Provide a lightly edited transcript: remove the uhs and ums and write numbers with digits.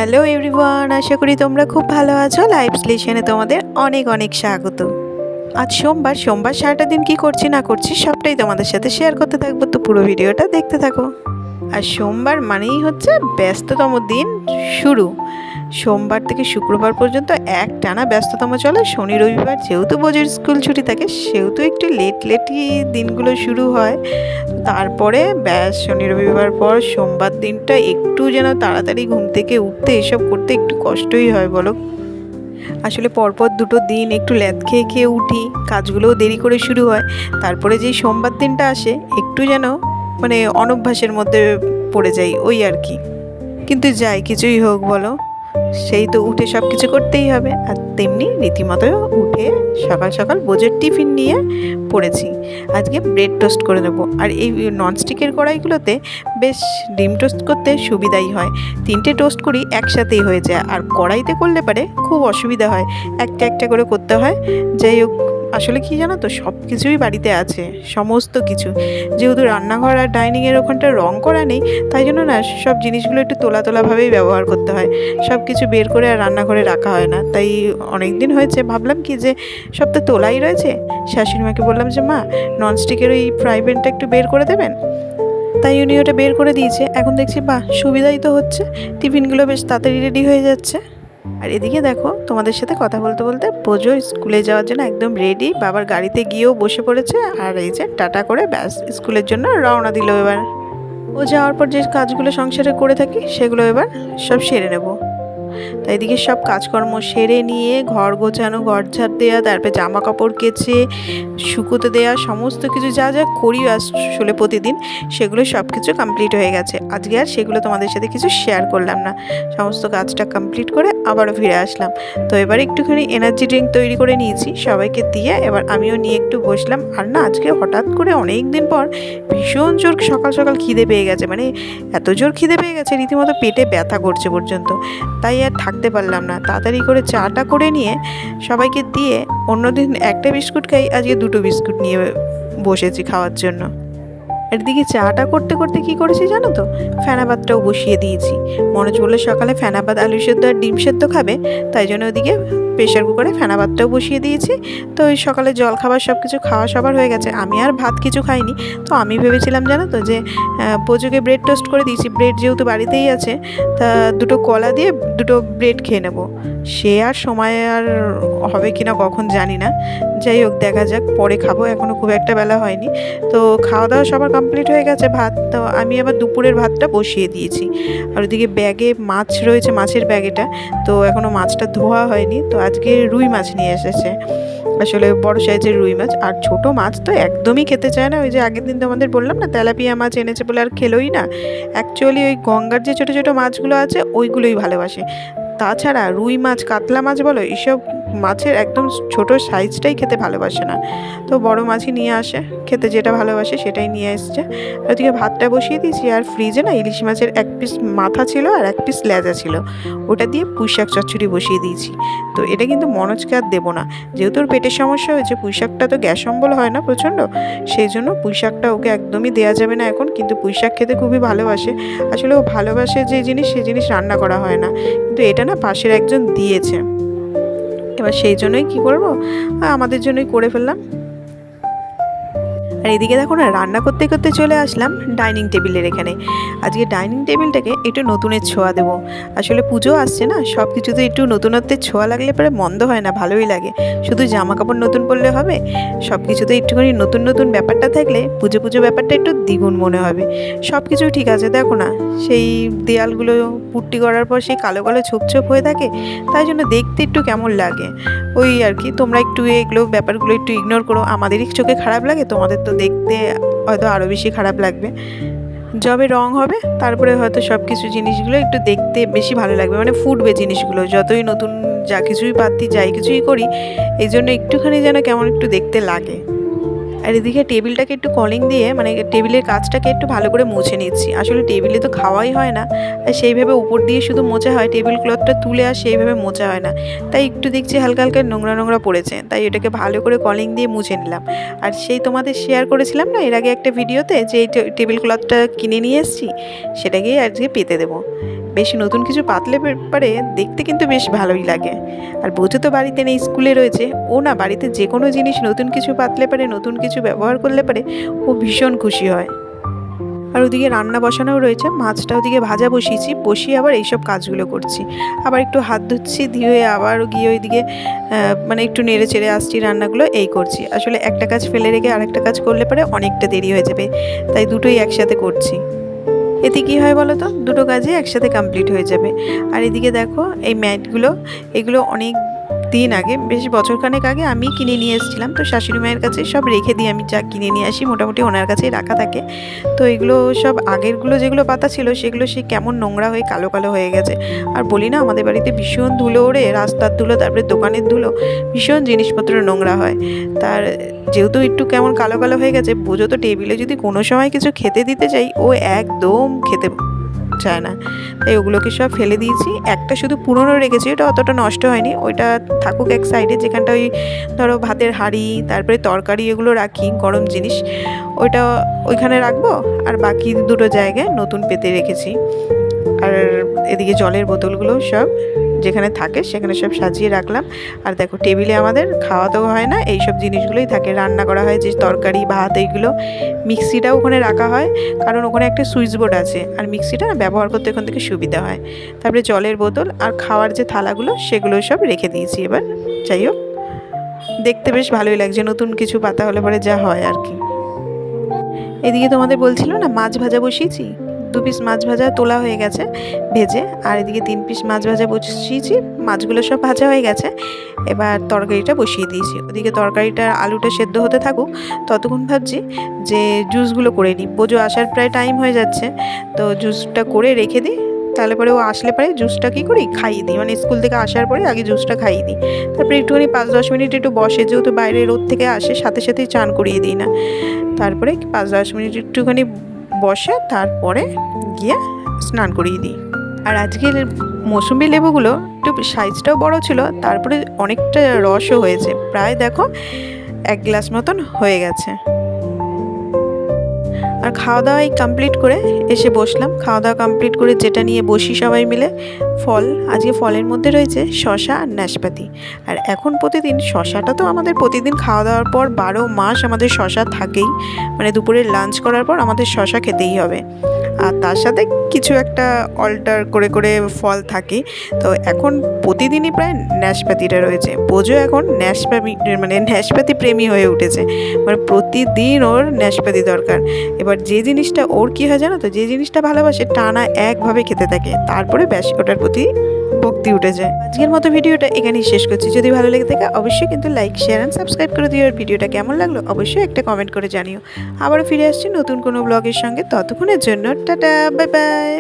Hello everyone, আশা করি তোমরা খুব ভালো আছো। লাইভ স্টেশনে তোমাদের অনেক অনেক স্বাগত। আজ সোমবার সারাটা দিন কি করছি না করছি সবটাই তোমাদের সাথে শেয়ার করতে থাকবো, তো পুরো ভিডিওটা দেখতে থাকো। আর সোমবার মানেই হচ্ছে ব্যস্ততম দিন শুরু। সোমবার থেকে শুক্রবার পর্যন্ত একটানা ব্যস্ততম চলে। শনি রবিবার যেহেতু বোঝের স্কুল ছুটি থাকে সেহেতু একটু লেটই দিনগুলো শুরু হয়। তারপরে ব্যাস শনি রবিবার পর সোমবার দিনটা একটু যেন তাড়াতাড়ি ঘুম থেকে উঠতে এসব করতে একটু কষ্টই হয় বলো। আসলে পরপর দুটো দিন একটু ল্যাদ খেয়ে খেয়ে উঠি, কাজগুলোও দেরি করে শুরু হয়। তারপরে যেই সোমবার দিনটা আসে একটু যেন অনভ্যাসের মধ্যে পড়ে যাই ওই আর কি। কিন্তু যাই কিছুই হোক বলো, সেই তো উঠে সব কিছু করতেই হবে। আর তেমনি রীতিমতো উঠে সকাল সকাল বোঝের টিফিন নিয়ে পড়েছি। আজকে ব্রেড টোস্ট করে নেবো। আর এই ননস্টিকের কড়াইগুলোতে বেশ ডিম টোস্ট করতে সুবিধাই হয়। 3টে টোস্ট করি একসাথেই হয়ে যায়। আর কড়াইতে করলে পারে খুব অসুবিধা হয়, একটা একটা করে করতে হয়। যাই হোক, আসলে কি জানো তো, সব কিছুই বাড়িতে আছে, সমস্ত কিছু। যেহেতু রান্নাঘর আর ডাইনিংয়ের ওখানটা রং করা নেই, তাই জন্য না সব জিনিসগুলো একটু তোলাভাবেই ব্যবহার করতে হয়। সব কিছু বের করে আর রান্নাঘরে রাখা হয় না। তাই অনেক দিন হয়েছে ভাবলাম কি যে সব তো তোলাই রয়েছে, শাশুড়ি মাকে বললাম যে মা, ননস্টিকের ওই ফ্রাই প্যানটা একটু বের করে দেবেন। তাই উনি ওটা বের করে দিয়েছে। এখন দেখছি বাহ, সুবিধাই তো হচ্ছে, টিফিনগুলো বেশ তাড়াতাড়ি রেডি হয়ে যাচ্ছে। আর এদিকে দেখো, তোমাদের সাথে কথা বলতে বলতে বোঝো স্কুলে যাওয়ার জন্য একদম রেডি, বাবার গাড়িতে গিয়েও বসে পড়েছে। আর এই যে টাটা করে ব্যাস স্কুলের জন্য রওনা দিল। এবার ও যাওয়ার পর যে কাজগুলো সংসারে করে থাকি সেগুলো এবার সব সেরে নেব। তাই এদিকে সব কাজকর্ম সেরে নিয়ে ঘর গোছানো, ঘর ঝাড় দেওয়া, তারপরে জামা কাপড় কেচে শুকোতে দেওয়া, সমস্ত কিছু যা যা করি আসলে প্রতিদিন, সেগুলো সব কিছু কমপ্লিট হয়ে গেছে। আজকে আর সেগুলো তোমাদের সাথে কিছু শেয়ার করলাম না। সমস্ত কাজটা কমপ্লিট করে আবারও ফিরে আসলাম। তো এবার একটুখানি এনার্জি ড্রিঙ্ক তৈরি করে নিয়েছি সবাইকে দিয়ে, এবার আমিও নিয়ে একটু বসলাম। আর না আজকে হঠাৎ করে অনেক দিন পর ভীষণ জোর সকাল সকাল খিদে পেয়ে গেছে, এত জোর খিদে পেয়ে গেছে রীতিমতো পেটে ব্যথা করছে পর্যন্ত। তাই আর থাকতে পারলাম না, তাড়াতাড়ি করে চাটা করে নিয়ে সবাইকে দিয়ে, অন্যদিন একটা বিস্কুট খাই, আজকে 2টো বিস্কুট নিয়ে বসেছি খাওয়ার জন্য। এদিকে চাটা করতে করতে কী করেছি জানো তো, ফেনা ভাতটাও বসিয়ে দিয়েছি। মনোজ বললো সকালে ফেনা ভাত, আলু সেদ্ধ আর ডিম সেদ্ধ খাবে, তাই জন্য ওদিকে প্রেশার কুকারে ফেনা ভাতটাও বসিয়ে দিয়েছি। তো ওই সকালে জল খাবার সব কিছু খাওয়া সবার হয়ে গেছে, আমি আর ভাত কিছু খাইনি। তো আমি ভেবেছিলাম জানো তো যে পোজোকে ব্রেড টোস্ট করে দিয়েছি, ব্রেড যেহেতু বাড়িতেই আছে, তা 2টো কলা দিয়ে 2টো ব্রেড খেয়ে নেবো। সে আর সময় আর হবে কিনা কখন জানি না, যাই হোক দেখা যাক, পরে খাবো, এখনও খুব একটা বেলা হয়নি। তো খাওয়া দাওয়া সবার কমপ্লিট হয়ে গেছে, ভাত তো আমি আবার দুপুরের ভাতটা বসিয়ে দিয়েছি। আর ওদিকে ব্যাগে মাছ রয়েছে, মাছের ব্যাগেটা, তো এখনও মাছটা ধোয়া হয়নি। তো আজকে রুই মাছ নিয়ে এসেছে, আসলে বড় সাইজের রুই মাছ। আর ছোট মাছ তো একদমই খেতে চায় না। ওই যে আগের দিন তোমাদের বললাম না, তেলাপিয়া মাছ এনেছে বলে আর খেলোই না। অ্যাকচুয়ালি ওই গঙ্গার যে ছোটো ছোটো মাছগুলো আছে ওইগুলোই ভালোবাসে। তাছাড়া রুই মাছ, কাতলা মাছ বলো, এইসব মাছের একদম ছোট সাইজটাই খেতে ভালোবাসে না। তো বড় মাছই নিয়ে আসে, খেতে যেটা ভালোবাসে সেটাই নিয়ে এসছে। ওদিকে ভাতটা বসিয়ে দিয়েছি। আর ফ্রিজে না ইলিশ মাছের 1 পিস মাথা ছিল আর 1 পিস লেজা ছিল, ওটা দিয়ে পুঁই শাক চচ্চড়ি বসিয়ে দিয়েছি। তো এটা কিন্তু মনোজকে আর দেবো না, যেহেতু ওর পেটের সমস্যা হয়েছে। পুঁই শাকটা তো গ্যাস অম্বল হয় না প্রচণ্ড, সেই জন্য পুঁই শাকটা ওকে একদমই দেওয়া যাবে না এখন। কিন্তু পুঁই শাক খেতে খুবই ভালোবাসে, আসলে ও ভালোবাসে যে জিনিস সেই জিনিস রান্না করা হয় না, কিন্তু এটা না পাশের একজন দিয়েছে। এবার সেই জন্যই কী করবো, আমাদের জন্যই করে ফেললাম। আর এদিকে দেখো না, রান্না করতে করতে চলে আসলাম ডাইনিং টেবিলের এখানে। আজকে ডাইনিং টেবিলটাকে একটু নতুনের ছোঁয়া দেবো। আসলে পুজো আসছে না, সব কিছুতে একটু নতুনত্বের ছোঁয়া লাগলে পরে মন্দ হয় না, ভালোই লাগে। শুধু জামা কাপড় নতুন পরলে হবে, সব কিছুতে একটুখানি নতুন নতুন ব্যাপারটা থাকলে পুজো পুজো ব্যাপারটা একটু দ্বিগুণ মনে হবে। সব কিছুই ঠিক আছে, দেখো না সেই দেয়ালগুলো পুট্টি করার পর সেই কালো কালো ছোপ ছোপ হয়ে থাকে, তাই জন্য দেখতে একটু কেমন লাগে ওই আর কি। তোমরা একটু এগুলো ব্যাপারগুলো একটু ইগনোর করো, আমাদেরই চোখে খারাপ লাগে, তোমাদের তো দেখতে হয়তো আরও বেশি খারাপ লাগবে। যবে রং হবে তারপরে হয়তো সব কিছু জিনিসগুলো একটু দেখতে বেশি ভালো লাগবে, ফুটবে জিনিসগুলো। যতই নতুন যা কিছুই পাতি যাই কিছুই করি, এই জন্য একটুখানি যেন কেমন একটু দেখতে লাগে। আর এদিকে টেবিলটাকে একটু কলিং দিয়ে টেবিলের কাজটাকে একটু ভালো করে মুছে নিচ্ছি। আসলে টেবিলে তো খাওয়াই হয় না, আর সেইভাবে উপর দিয়ে শুধু মোছা হয়, টেবিল ক্লথটা তুলে আর সেইভাবে মোছা হয় না। তাই একটু দেখছি হালকা হালকা নোংরা নোংরা পড়েছে, তাই এটাকে ভালো করে কলিং দিয়ে মুছে নিলাম। আর সেই তোমাদের শেয়ার করেছিলাম না এর আগে একটা ভিডিওতে, যে এই টেবিল ক্লথটা কিনে নিয়ে এসেছি, সেটাকেই আজকে পেতে দেবো। বেশ নতুন কিছু পাতলে পারে দেখতে কিন্তু বেশ ভালোই লাগে। আর বোঝো তো বাড়িতে নেই, স্কুলে রয়েছে। ও না বাড়িতে যে কোনো জিনিস নতুন কিছু পাতলে পারে, নতুন কিছু ব্যবহার করলে পারে ও ভীষণ খুশি হয়। আর ওদিকে রান্না বসানোও রয়েছে, মাছটা ওদিকে ভাজা বসিয়েছি, বসিয়ে আবার এইসব কাজগুলো করছি। আবার একটু হাত ধুচ্ছি, ধুয়ে আবার গিয়ে ওইদিকে মানে একটু নেড়ে চেড়ে আসছি, রান্নাগুলো এই করছি। আসলে একটা কাজ ফেলে রেখে আরেকটা কাজ করলে পরে অনেকটা দেরি হয়ে যাবে, তাই দুটোই একসাথে করছি। এতে কী হয় বলো তো, দুটো কাজই একসাথে কমপ্লিট হয়ে যাবে। আর এদিকে দেখো এই ম্যাটগুলো, এগুলো অনেক দিন আগে, বেশ বছরখানেক আগে আমি কিনে নিয়ে এসেছিলাম। তো শাশুড়ি মায়ের কাছে সব রেখে দিই, আমি যা কিনে নিয়ে আসি মোটামুটি ওনার কাছেই রাখা থাকে। তো এগুলো সব আগেরগুলো যেগুলো পাতা ছিল সেগুলো সে কেমন নোংরা হয়ে কালো কালো হয়ে গেছে। আর বলি না, আমাদের বাড়িতে ভীষণ ধুলো ওড়ে, রাস্তার ধুলো, তারপরে দোকানের ধুলো, ভীষণ জিনিসপত্র নোংরা হয়। তার যেহেতু একটু কেমন কালো কালো হয়ে গেছে, বোঝো তো টেবিলে যদি কোনো সময় কিছু খেতে দিতে যাই ও একদম খেতে চায় না। তাই ওগুলোকে সব ফেলে দিয়েছি। একটা শুধু পুরনো রেখেছি, ওটা অতটা নষ্ট হয়নি, ওইটা থাকুক এক সাইডে, যেখানটা ওই ধরো ভাতের হাঁড়ি, তারপরে তরকারি এগুলো রাখি, গরম জিনিস, ওইটা ওইখানে রাখবো। আর বাকি দুটো জায়গায় নতুন পেতে রেখেছি। আর এদিকে জলের বোতলগুলো সব যেখানে থাকে সেখানে সব সাজিয়ে রাখলাম। আর দেখো টেবিলে আমাদের খাওয়া দাওয়া হয় না, এইসব জিনিসগুলোই থাকে, রান্না করা হয় যে তরকারি ভাত এইগুলো। মিক্সিটাও ওখানে রাখা হয়, কারণ ওখানে একটা সুইচ বোর্ড আছে, আর মিক্সিটা না ব্যবহার করতে ওখান থেকে সুবিধা হয়। তারপরে জলের বোতল আর খাওয়ার যে থালাগুলো সেগুলো সব রেখে দিয়েছি। এবার যাই হোক, দেখতে বেশ ভালোই লাগছে, নতুন কিছু পাতা হলে পরে যা হয় আর কি। এদিকে তোমাদের বলছিল না মাছ ভাজা বসিয়েছি, 2 পিস মাছ ভাজা তোলা হয়ে গেছে ভেজে। আর এদিকে 3 পিস মাছ ভাজা বসিয়েছি, মাছগুলো সব ভাজা হয়ে গেছে। এবার তরকারিটা বসিয়ে দিয়েছি। ওদিকে তরকারিটা আলুটা সেদ্ধ হতে থাকুক, ততক্ষণ ভাবছি যে জুসগুলো করে নিই। বোঝো আসার প্রায় টাইম হয়ে যাচ্ছে, তো জুসটা করে রেখে দিই, তাহলে পরে ও আসলে পরে জুসটা কী করি খাইয়ে দিই, মানে স্কুল থেকে আসার পরে আগে জুসটা খাইয়ে দিই। তারপরে একটুখানি 5-10 মিনিট একটু বসে, যেহেতু বাইরে রোদ থেকে আসে, সাথে সাথেই চান করিয়ে দিই না। তারপরে 5-10 মিনিট একটুখানি বসে তারপরে গিয়ে স্নান করিয়ে দিই। আর আজকের মৌসুমি লেবুগুলো একটু সাইজটাও বড় ছিল, তারপরে অনেকটা রসও হয়েছে, প্রায় দেখো 1 গ্লাস মতন হয়ে গেছে। আর খাওয়া দাওয়াই কমপ্লিট করে এসে বসলাম। খাওয়া দাওয়া কমপ্লিট করে যেটা নিয়ে বসি সবাই মিলে, ফল। আজকে ফলের মধ্যে রয়েছে শসা আর নাশপাতি। আর এখন প্রতিদিন শসাটা তো আমাদের প্রতিদিন খাওয়া দাওয়ার পর 12 মাস আমাদের শসা থাকেই, মানে দুপুরের লাঞ্চ করার পর আমাদের শসা খেতেই হবে। আর তার সাথে কিছু একটা অল্টার করে করে ফল থাকে। তো এখন প্রতিদিনই প্রায় নাশপাতিটা রয়েছে। বোঝো এখন নাশপাতি প্রেমী হয়ে উঠেছে, মানে প্রতিদিন ওর নাশপাতি দরকার। এবার যে জিনিসটা ওর কী হয় জানো তো, যে জিনিসটা ভালোবাসে টানা একভাবে খেতে থাকে, তারপরে ব্যাস ওটার প্রতি ভক্তি উঠে যায়। আজকের মতো ভিডিওটা এখানেই শেষ করছি। যদি ভালো লেগে থাকে অবশ্যই কিন্তু লাইক, শেয়ার অ্যান্ড সাবস্ক্রাইব করে দিও। আর ভিডিওটা কেমন লাগলো অবশ্যই একটা কমেন্ট করে জানিও। আবারও ফিরে আসছি নতুন কোনো ব্লগের সঙ্গে, ততক্ষণের জন্য টাটা, বাই বাই।